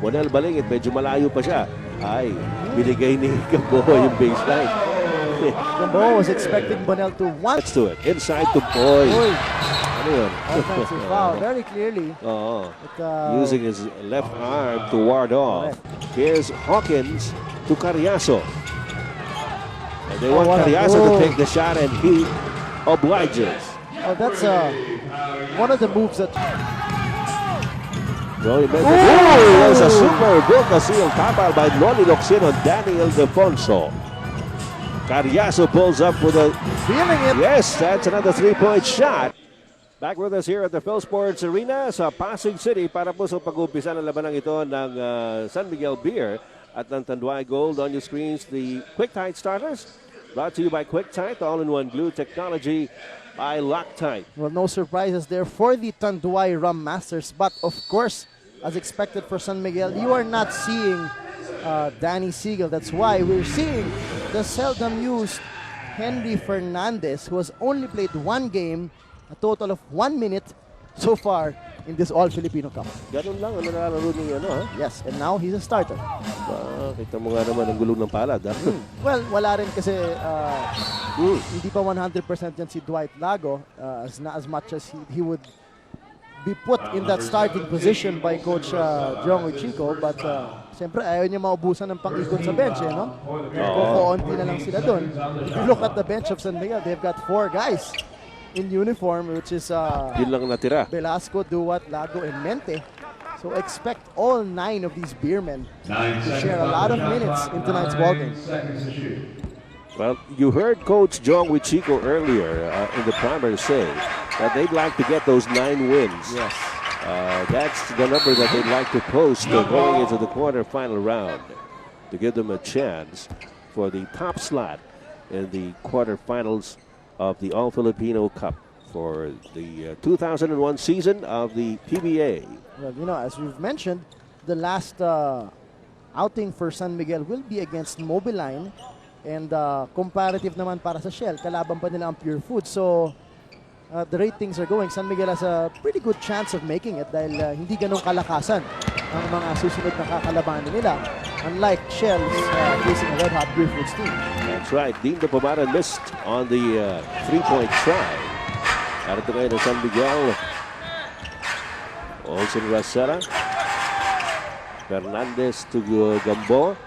Bonel Balingit, medyo malayo pa siya. Ay, binigay ni Gambo yung baseline. Gambo was expecting Bonel to want Let's do it. Inside to Boy. Ano yun? Offensive foul, very clearly. Using his left arm to ward off. Here's Hawkins to Carriazo. And they want Carriazo to take the shot, and he obliges. Oh, that's one of the moves that... There's a super Boca seal tapa by Noli Locsin on Daniel Defonso. Carriazo pulls up with a... Feeling it. Yes, that's another three-point shot. Back with us here at the Phil Sports Arena sa Pasig City para po sa pag-umpisa ng labanang ito ng San Miguel Beer at ng Tanduay Gold. On your screens, the Quick Tide starters. Brought to you by Quick Tide, all-in-one glue technology by Loctite. Well, no surprises there for the Tanduay Rhum Masters. But, of course, as expected for San Miguel, you are not seeing Danny Siegel. That's why we're seeing the seldom-used Henry Fernandez, who has only played one game, a total of 1 minute so far in this All-Filipino Cup. Ganun lang, ano nalalaro niya, ha? Yes, and now he's a starter. Kita mo nga naman ang gulong ng palad, ha? Well, wala rin kasi hindi pa 100% yan si Dwight Lago, as much as he would be put in that starting position by Coach Jong Chico, but siyempre ayaw niya maubusan ng pang-ikot sa bench, no? Kukunti na lang sila doon. If you look at the bench of San Miguel, they've got 4 guys in uniform, which is yun lang natira. Velasco, Duat, Lago, and Mente. So expect all 9 of these beermen to share a lot of minutes in tonight's ballgame. Well, you heard Coach Jong Chico earlier in the primary say that they'd like to get those 9 wins. Yes. That's the number that they'd like to post going into the quarterfinal round to give them a chance for the top slot in the quarterfinals of the All-Filipino Cup for the 2001 season of the PBA. Well, you know, as we've mentioned, the last outing for San Miguel will be against Mobiline, and comparative naman para sa Shell, kalaban pa nila ang Pure Food. So, the ratings are going. San Miguel has a pretty good chance of making it dahil hindi ganong kalakasan ang mga susunod na kakalabanan nila, unlike Shell's facing a red-hot Pure Foods team. That's right. Dean de Pomaran missed on the three-point try. Narito ngayon ng San Miguel. Olsen Racera. Fernandez to Gambo.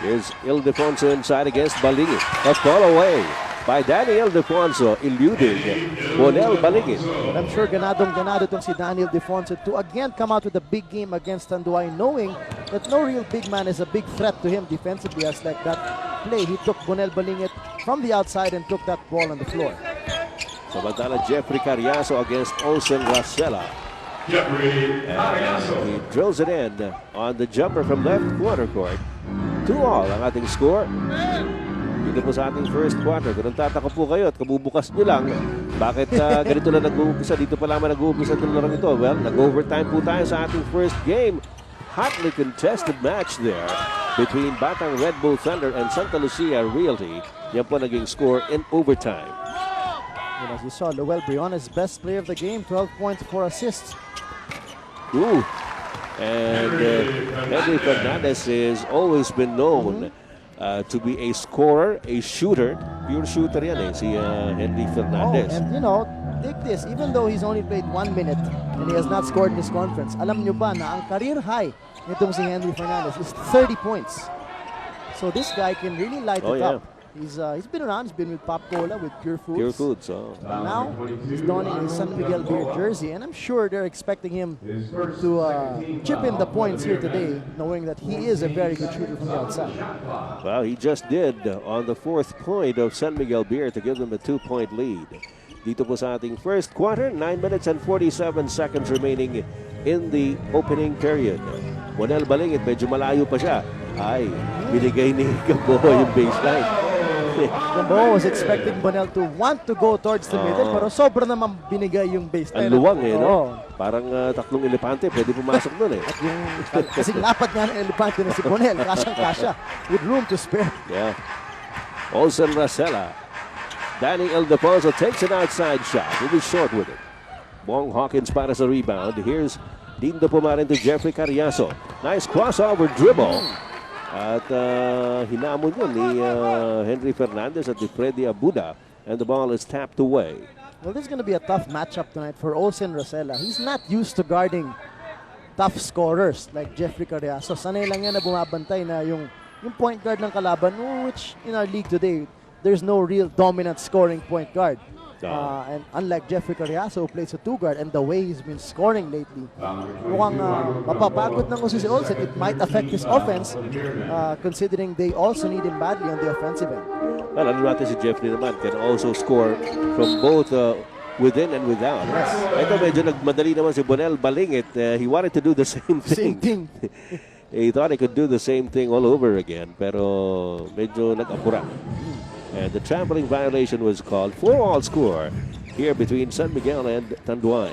Here's Ildefonso inside against Balingit. A fall away by Daniel Defonso, eluding Bonel Balingit. I'm sure ganado itong si Daniel Defonso to again come out with a big game against Tanduay, knowing that no real big man is a big threat to him defensively, as like that play. He took Bonel Balingit from the outside and took that ball on the floor. Samantala, Jeffrey Carriazo against Olsen Racela. And he drills it in on the jumper from left corner court. 2-all ang ating score. Dito po sa ating first quarter. Kung nagtataka po kayo at kabubukas nyo lang, bakit ganito lang nag-uumpisa? Dito pa lamang nag-uumpisa itong larong ito. Well, nag-overtime po tayo sa ating first game. Hotly contested match there between Batang Red Bull Thunder and Santa Lucia Realty. Yan po naging score in overtime. And as you saw, Lowell Briones, best player of the game, 12 points, 4 assists. Ooh. And Henry Fernandez has always been known to be a scorer, a shooter. Pure shooter yan si Henry Fernandez. Oh, and you know, take this, even though he's only played 1 minute and he has not scored in this conference, alam nyo ba na ang career high nitong si Henry Fernandez is 30 points. So this guy can really light it up. He's been around. He's been with Pop Cola, with Pure Foods. Pure Foods. Now he's donning his San Miguel Beer jersey, and I'm sure they're expecting him to chip in the points here today, knowing that he is a very good shooter from the outside. Well, he just did on the 4th point of San Miguel Beer to give them a 2-point lead. Dito po sa ating first quarter, 9 minutes and 47 seconds remaining in the opening period. Bonel Balingit, medyo malayo pa siya. Ay, binigay ni Gambo yung baseline. Gambo was expecting Bonel to want to go towards the middle, pero sobra naman binigay yung baseline. Ang luwang no? Parang tatlong elepante, pwede pumasok doon At yung kasing lapad nga ng elepante na si Bonel, kasyang-kasya, with room to spare. Yeah. Olsen Racela. Danny Ildefonso takes an outside shot. He'll be short with it. Bong Hawkins para sa rebound. Here's Dindo Pumarin to Jeffrey Carriazo. Nice crossover dribble. At hinamon yun ni Henry Fernandez at ni Freddy Abuda. And the ball is tapped away. Well, this is going to be a tough matchup tonight for Olsen Rosella. He's not used to guarding tough scorers like Jeffrey Carriazo. Sanay lang yan na bumabantay na yung point guard ng kalaban, which in our league today, there's no real dominant scoring point guard. And unlike Jeffrey Carriazo, who plays a two-guard, and the way he's been scoring lately, mukhang mapapagod ng si Olsen. It might affect his offense, considering they also need him badly on the offensive end. Well, ano natin si Jeffrey naman can also score from both within and without. Yes. Ito medyo nagmadali naman si Bonel Balingit. He wanted to do the same thing. Same thing. He thought he could do the same thing all over again, pero medyo nag-apura. And the trampling violation was called. 4-all score here between San Miguel and Tanduay.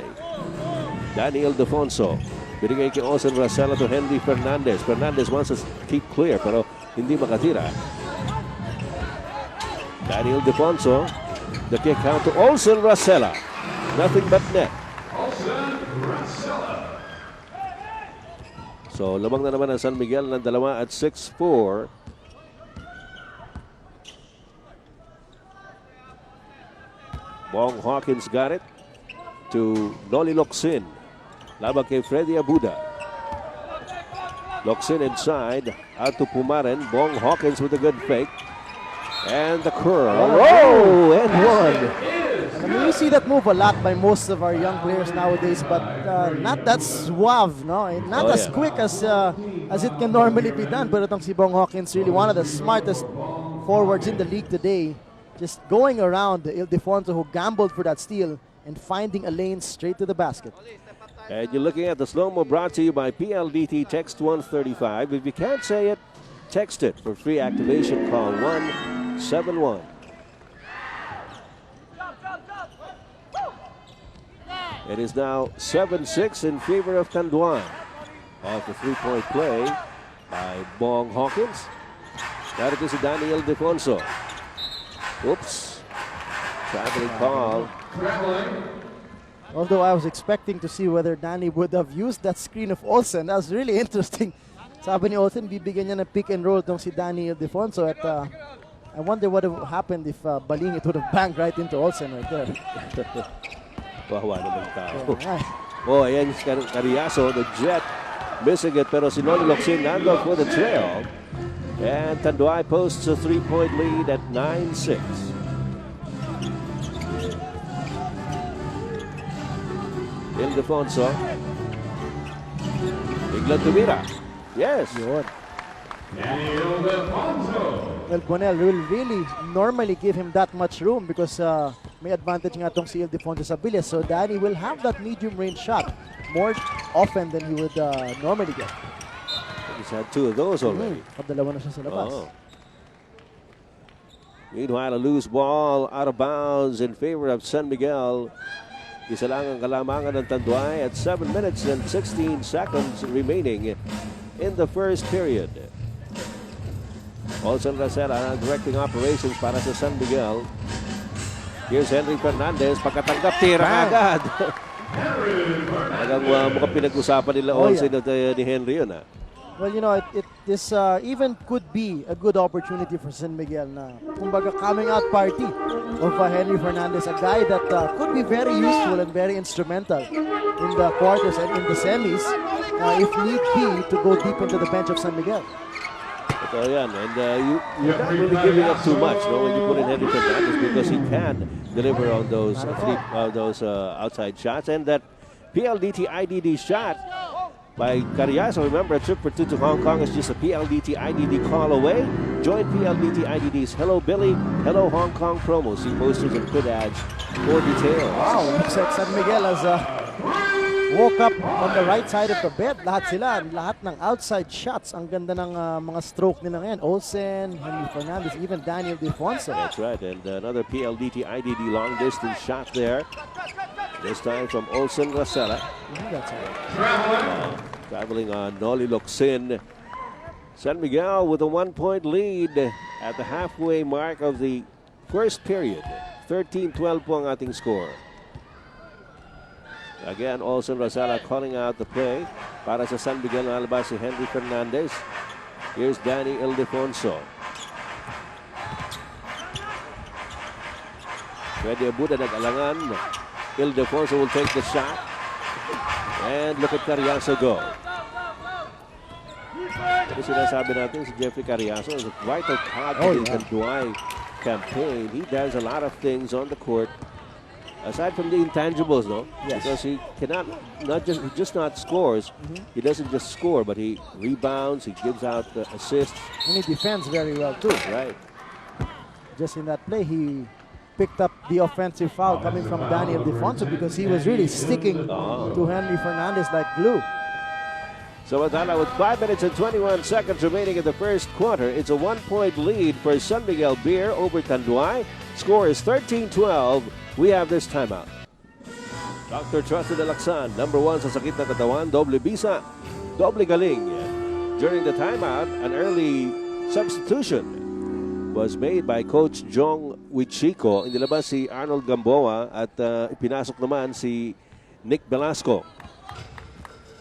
Daniel Defonso. Binigay kay Olsen Rosella to Henry Fernandez. Fernandez wants to keep clear pero hindi makatira. Daniel Defonso. The kick out to Olsen Rosella. Nothing but net. So lamang na naman ang San Miguel ng 2 at 6-4. Bong Hawkins got it to Noli Locsin. Labang kay Freddy Abuda. Locsin inside. Out to Pumarin. Bong Hawkins with a good fake. And the curl. Oh, and one. I mean, we see that move a lot by most of our young players nowadays, but not that suave, no? Not as quick as it can normally be done. But itong si Bong Hawkins, really one of the smartest forwards in the league today. Just going around Ildefonso, who gambled for that steal and finding a lane straight to the basket. And you're looking at the slow-mo brought to you by PLDT. Text 135. If you can't say it, text it. For free activation, call 171. It is now 7-6 in favor of Tanduay. Off the three-point play by Bong Hawkins. That is Daniel Defonso. Oops. Traveling call. Although I was expecting to see whether Danny would have used that screen of Olsen. That was really interesting. Sabi ni Olsen, bibigyan niya ng pick and roll tong si Danny Defonso. At I wonder what would have happened if Balingit would have banged right into Olsen right there. Wawa naman tao. Oh, ayan yung Carriazo, the jet. Missing it, pero si Noli Locsin nandun for the trail. And Tanduay posts a three-point lead at 9-6. Ildefonso. Biglang tumira. Yes. Yun. Well, Bonel will really normally give him that much room because may advantage nga tong si Ildefonso sa bilis. So Danny will have that medium range shot more often than he would normally get. He's had 2 of those already. Dalawa na siya sa labas. Oh. Meanwhile, a loose ball out of bounds in favor of San Miguel. Isa lang ang kalamangan ng Tanduay at 7 minutes and 16 seconds remaining in the first period. Olsen Rosella directing operations para sa San Miguel. Here's Henry Fernandez. Pagkatanggap, tira agad. Talagang mukhang pinag-usapan nila Olsen at ni Henry yun. Well, you know, this even could be a good opportunity for San Miguel na kumbaga coming out party of Henry Fernandez, a guy that could be very useful and very instrumental in the quarters and in the semis if need be to go deep into the bench of San Miguel. Ito yan, and you're not really giving up too much when you put in Henry Fernandez because he can deliver on those outside shots, and that PLDT IDD shot by Carriazo. Remember, a trip for 2 to Hong Kong is just a PLDT IDD call away. Join PLDT IDD's Hello Billy, Hello Hong Kong promo. See posters and print ads for details. Wow, looks like San Miguel has woke up on the right side of the bed. Lahat ng outside shots. Ang ganda ng mga stroke nila ngayon. Olsen, Henry Fernandez, even Daniel Defonso. That's right, and another PLDT IDD long distance shot there. This time from Olsen Rosella. That's right. Traveling on Noli Locsin. San Miguel with a 1-point lead at the halfway mark of the first period. 13-12 po ang ating score. Again, Olsen Rosala calling out the play. Para sa San Miguel na alabas si Henry Fernandez. Here's Danny Ildefonso. Pwede abuda nag-alangan. Ildefonso will take the shot. And look at Carriazo go. Ito sinasabi natin si Jeffrey Carriazo is quite a hard in Tanduay campaign. He does a lot of things on the court. Aside from the intangibles, no? Yes. Because he cannot, he just not scores. He doesn't just score, but he rebounds, he gives out assists. And he defends very well too. Right. Just in that play, he picked up the offensive foul coming from Daniel Ildefonso because he was really sticking to Henry Fernandez like glue. So with 5 minutes and 21 seconds remaining in the first quarter, it's a 1-point lead for San Miguel Beer over Tanduay. Score is 13-12. We have this timeout. Dr. Trusted Alaksan, number 1 sa sakit na katawan, doble bisa, doble galing. During the timeout, an early substitution was made by Coach Jong Wichiko. Inilabas si Arnold Gamboa at ipinasok naman si Nick Velasco.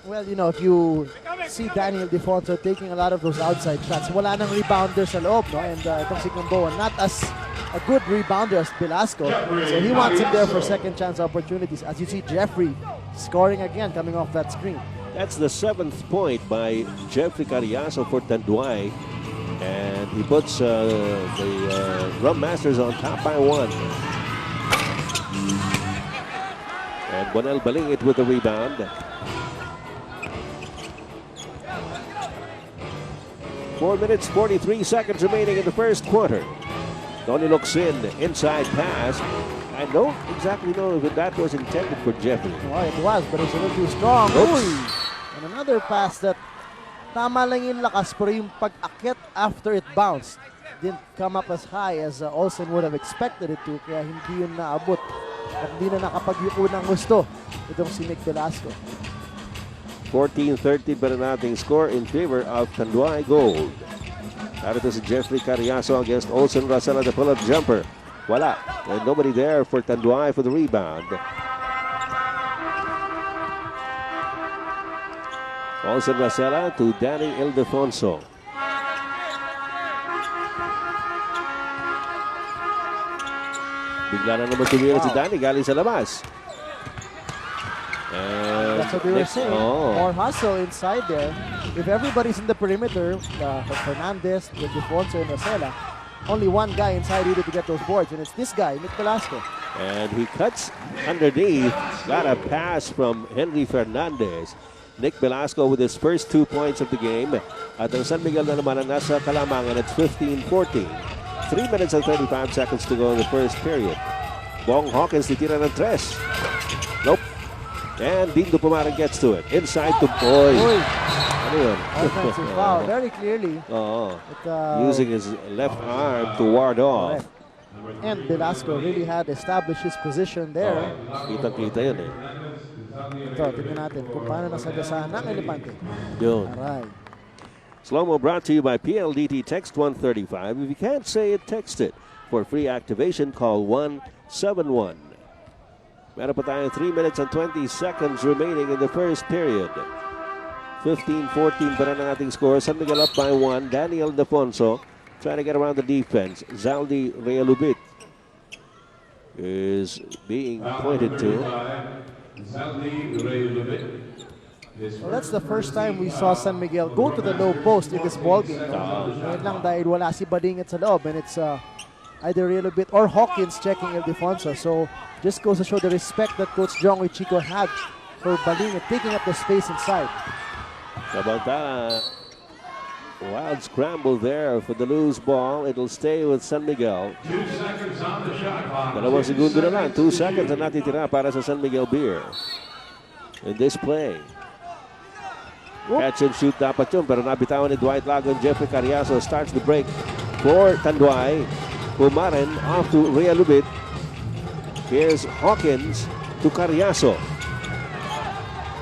Well, you know, if you see Daniel Ildefonso taking a lot of those outside shots, wala nang rebounder sa loob, no? And itong si Gamboa, not as a good rebounder as Velasco. So he wants him there for second chance opportunities. As you see Jeffrey scoring again coming off that screen. That's the 7th point by Jeffrey Carriazo for Tanduay. And he puts the Rhum Masters on top by 1. And Bonel Balingit with the rebound. 4 minutes, 43 seconds remaining in the first quarter. Tony looks inside pass. I don't exactly know if that was intended for Jeffrey. Oh, it was, but it's a little too strong. And another pass that tama lang yung lakas, pero yung pag-akit after it bounced didn't come up as high as Olsen would have expected it to, kaya hindi yun naabot. At hindi na nakapag-yuko ng gusto itong si Nick Velasco. 14-13 pa na nating score in favor of Tanduay Gold. Narito si Jeffrey Carriazo against Olsen Rosala, the pull-up jumper. Wala. And nobody there for Tanduay for the rebound. Olsen Rosala to Danny Ildefonso. Bigla na naman tumira si Danny galing sa labas. And that's what we were saying. More hustle inside there. If everybody's in the perimeter, Fernandez, Ildefonso, and Rosala, only one guy inside needed to get those boards, and it's this guy, Nick Velasco. And he cuts underneath. Got a pass from Henry Fernandez. Nick Velasco with his first 2 points of the game. At ang San Miguel na naman ang nasa kalamangan at 15-14. 3 minutes and 35 seconds to go in the first period. Bong Hawkins titira ng 3. Nope. And Dindo Pumarang gets to it. Inside to Boy. Ano yun? Offensive foul. Very clearly. Using his left arm to ward off. Correct. And Velasco really had established his position there. Kita-kita yun eh. Ito, tingnan natin kung paano nasagasahan ng elepante. Yun. Alright. Slow-mo brought to you by PLDT. Text 135. If you can't say it, text it. For free activation, call 171. Meron pa tayong 3 minutes and 20 seconds remaining in the first period. 15-14 pa na ng ating score. San Miguel up by 1. Daniel Ildefonso trying to get around the defense. Zaldi Realubit is being pointed to. Well, that's the first time we saw San Miguel go to the low post in this ballgame. Ngayon lang dahil wala si Balingit sa loob, and it's either Realubit or Hawkins checking Ildefonso. So just goes to show the respect that Coach Jong Chico had for Balingit taking up the space inside. Sabantala, wild scramble there for the loose ball. It'll stay with San Miguel. 2 seconds on the shot clock. 2 segundo na lang. 2 seconds na natitira para sa San Miguel Beer. In this play. Catch and shoot dapat yun, pero nabitawan ni Dwight Lago and Jeffrey Carriazo. Starts the break for Tanduay. Pumaren off to Realubit. Here's Hawkins to Carriazo.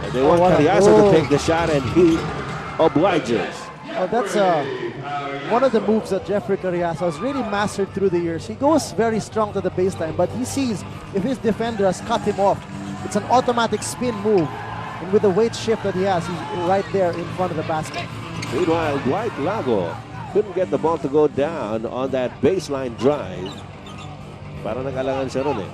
And they want Carriazo to take the shot, and he obliges. Oh, that's one of the moves that Jeffrey Carriazo has really mastered through the years. He goes very strong to the baseline, but he sees if his defender has cut him off, It's an automatic spin move. And with the weight shift that he has, he's right there in front of the basket. Meanwhile, Dwight Lago couldn't get the ball to go down on that baseline drive. Para nag-alangan siya ron eh.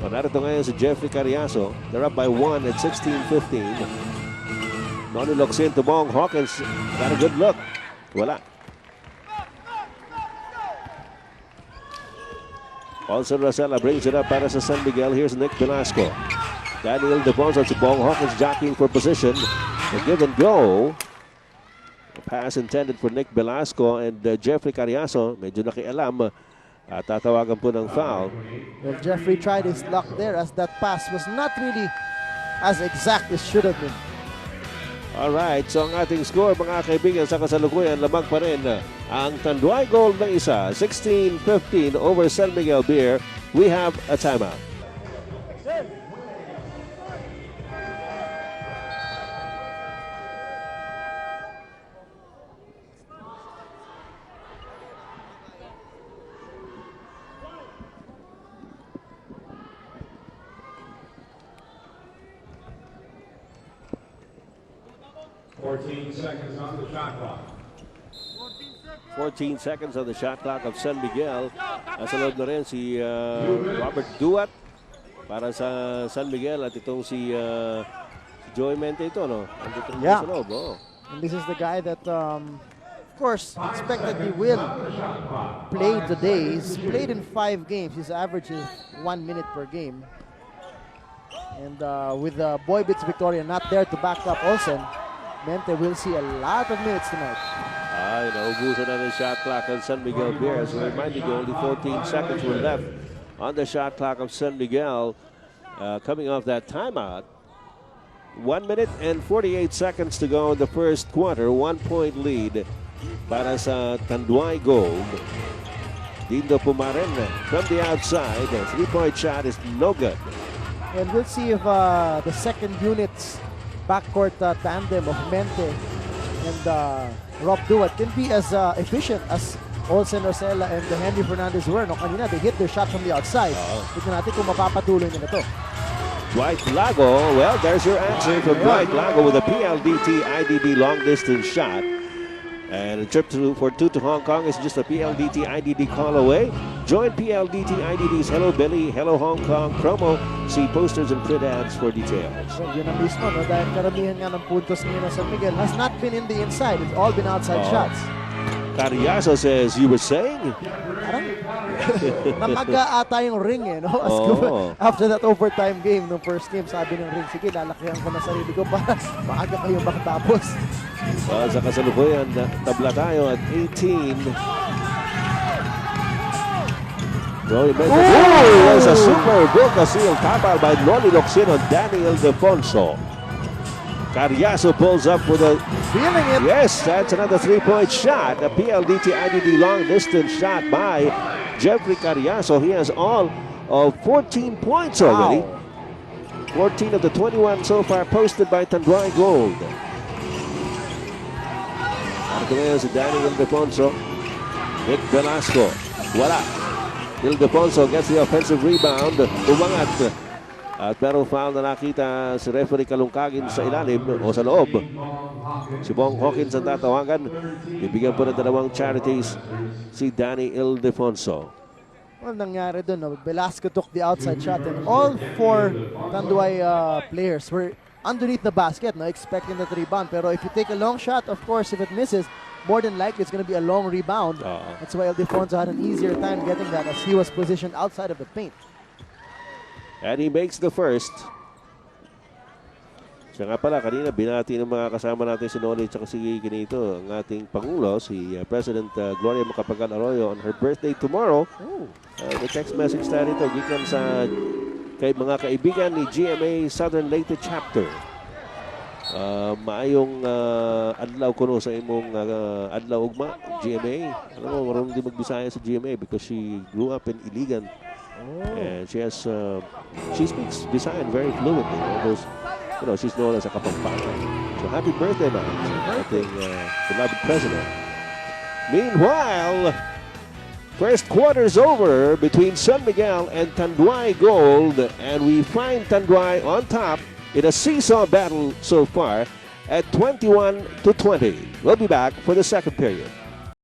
So, narito ngayon si Jeffrey Carriazo. They're up by 1 at 16-15. Noni looks in to Bong Hawkins. Got a good look. Wala. Also Rosella brings it up para sa San Miguel. Here's Nick Velasco. Daniel Deponso to Bong Hawkins jockeying for position. A give and go. A pass intended for Nick Velasco and Jeffrey Carriazo. Medyo nakialam. At tatawagan po ng foul. Well, Jeffrey tried his luck there as that pass was not really as exact as should have been. Alright, so ang ating score mga kaibigan sa kasalukuyan, lamang pa rin ang Tanduay goal ng isa, 16-15 over San Miguel Beer. We have a timeout. Seconds on the shot clock. 14 seconds on the shot clock of San Miguel. Nasa loob na rin si Robert Duat para sa San Miguel at itong si Joey Mente ito, no? Andito Yeah. sa loob, oh. And this is the guy that, of course, expected he will play today. He's played in 5 games. His average is 1 minute per game. And with Boy Bits Victoria not there to back up Olsen, Mente will see a lot of minutes tonight. Naubusan na ng shot clock on San Miguel Bears. Reminding you, only 14 seconds were left on the shot clock of San Miguel. Coming off that timeout. 1 minute and 48 seconds to go in the first quarter. 1-point lead para sa Tanduay Gold. Dindo Pumaren from the outside. The 3-point shot is no good. And we'll see if the second unit's backcourt tandem of Mente and Rob Duat can be as efficient as Olsen Rosella and Henry Fernandez were. No, kanina, they hit their shot from the outside. Tignan natin kung mapapatuloy nila to. Dwight Lago, well, there's your answer from Dwight Lago with a PLDT IDD long distance shot. And a trip for 2 to Hong Kong is just a PLDT IDD call away. Join PLDT IDD's Hello Billy, Hello Hong Kong promo. See posters and print ads for details. So, yun ang mismo, no? Dahil karamihan nga ng puntos ngayon ng San Miguel has not been in the inside. It's all been outside shots. Carriazo says, you were saying? Parang namaga ata yung ring eh, no? After that overtime game, no first game, sabi ng ring, sige, lalakihan ko na sarili ko para maaga kayo makatapos. Well, sa kasalukuyan, tabla tayo at 18. There's a super Boca seal tapal by Noli Locsin on Daniel Defonso. Carriazo pulls up with a... Feeling it. Yes, that's another 3-point shot. A PLDT IDD long distance shot by Jeffrey Carriazo. He has all of 14 points already. Wow. 14 of the 21 so far posted by Tanduay Gold. Ito ngayon si Daniel Defonso. Nick Velasco. Wala. Ildefonso gets the offensive rebound. Umangat. At pero foul na nakita si referee Kalungkagin sa ilalim o sa loob. Si Bong Hawkins ang tatawagan. Bibigyan po ng 2 charities si Danny Ildefonso. Well, nangyari doon, no? Velasco took the outside shot and all 4 Tanduay players were underneath the basket, no, expecting that rebound. Pero if you take a long shot, of course, if it misses, more than likely it's going to be a long rebound. That's why Ildefonso had an easier time getting that as he was positioned outside of the paint. And he makes the first. Siya nga pala, kanina binati ng mga kasama natin si Noli at si Ginito, ang ating Pangulo, si President Gloria Macapagal Arroyo on her birthday tomorrow. The text message tayo nito, gikan sa kay mga kaibigan ni GMA Southern Leyte Chapter. Maayong adlaw kuno sa imong adlaw ugma, GMA. Alam mo, marunong din magbisaya sa GMA because she grew up in Iligan. And she has, she speaks Visayan very fluently. Almost, you know, she's known as a Kapampangan. So happy birthday, man. Ating beloved president. Meanwhile, First quarter's over between San Miguel and Tanduay Gold, and we find Tanduay on top in a seesaw battle so far at 21-20. We'll be back for the second period.